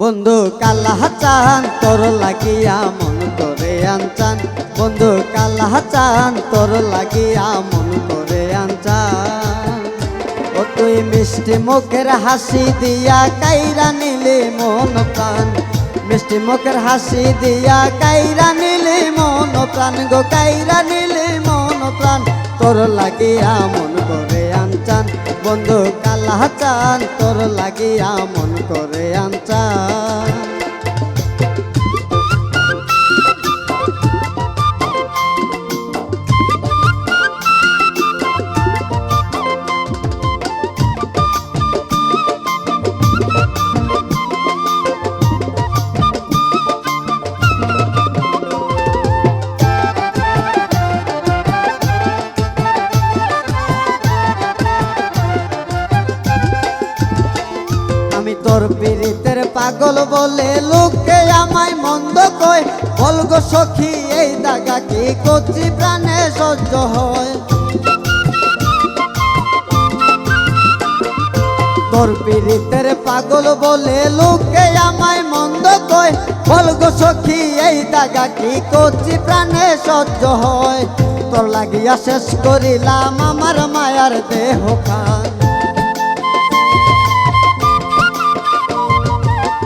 বন্ধু কালা চান তোর লাগিয়া মন করে আনচান, বন্ধু কালা চান তোর লাগিয়া মন করে আনচান। ও তুই মিষ্টি মুখের হাসি দিয়া কাইরা নিলি মন প্রাণ, মিষ্টি মুখের হাসি দিয়া কাইরা নিলি মন প্রাণ গো, কাইরা নিলি মন প্রাণ তোর লাগিয়া মন করে আনচান। বন্ধু কালা চান তোর লাগিয়া মন করে আনচান। তোর পীড়িতের পাগল বলে লোকে আমায় মন্দ কয়, বলগো সখী এই দাগা কি কচি প্রাণে সহ্য হয়। তোর পীড়িতের পাগল বলে লোকে আমায় মন্দ কয়, বলগো সখী এই দাগা কি কচি প্রাণে সহ্য হয়। তোর লাগিয়া শেষ করিলাম আমার মায়ার দেহ খান,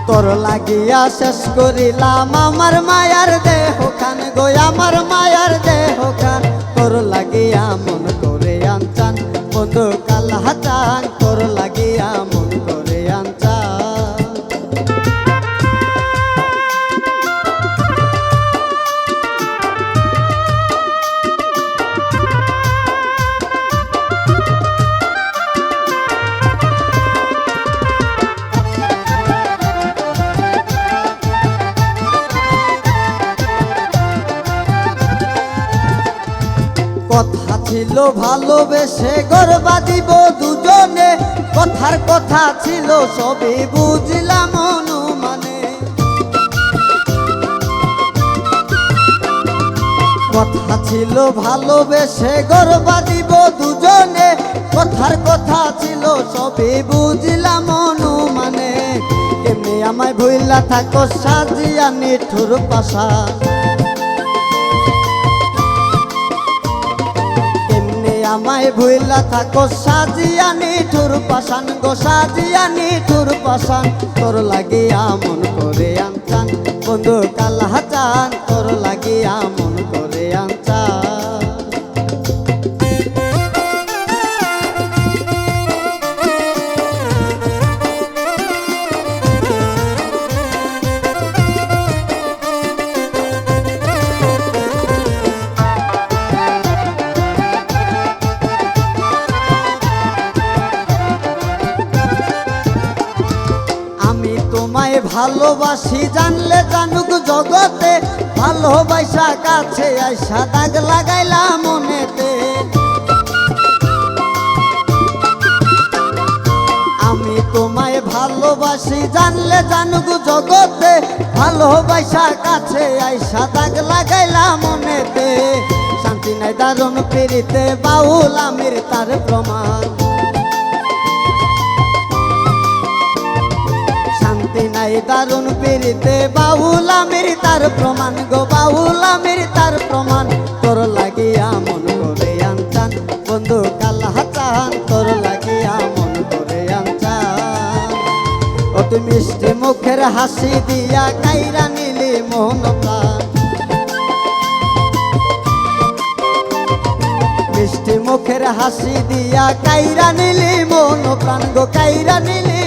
তোর লাগিয়া শেষ করিলাম আমার মায়ার দেহ খান গো, আমার মায়ার দেহ খান তোর লাগিয়া মন করে আনচান। বন্ধু কালা চান তোর লাগিয়া মন করে আনচান। কথা ছিল ভালোবেসে গর্বা দিব দুজনে, কথার কথা ছিল সবই বুঝলাম অনুমানে। কথা ছিল ভালোবেসে গর্বা দিব দুজনে, কথার কথা ছিল সবই বুঝলাম অনুমানে। এমনি আমায় ভুইলা থাকো সাজিয়া নিঠুর পাশা, আমায় ভুইলা থাকো সাজিয়া নিঠুর পাশান গো, সাজিয়া নিঠুর পাশান তোর লাগিয়া মন করে আনচান। বন্ধু কালা চান তোর লাগিয়া মন করে আনচান। তোমায় ভালোবাসি জানলে জানুক জগতে, ভালোবাসা কাছে আইসা দাগ লাগাইলা মনেতে। আমি তোমায় ভালোবাসি জানলে জানুক জগতে, ভালোবাসা কাছে আইসা দাগ লাগাইলা মনেতে। শান্তি নাই দারুণ পীড়িতে বাউল আমির তার প্রমাণ, নাই দারুণ পীড়িতে বাউল আমির তার প্রমাণ গো, বাউল আমির তার প্রমাণ তোর লাগিয়া মন করে আনচান। বন্ধু কালা চান তোর লাগিয়া মন করে আনচান। ও তুই মিষ্টি মুখের হাসি দিয়া কাইরা নিলি মন প্রাণ, মিষ্টি মুখের হাসি দিয়া কাইরা নিলি মন প্রাণ গো, কাইরা নিলি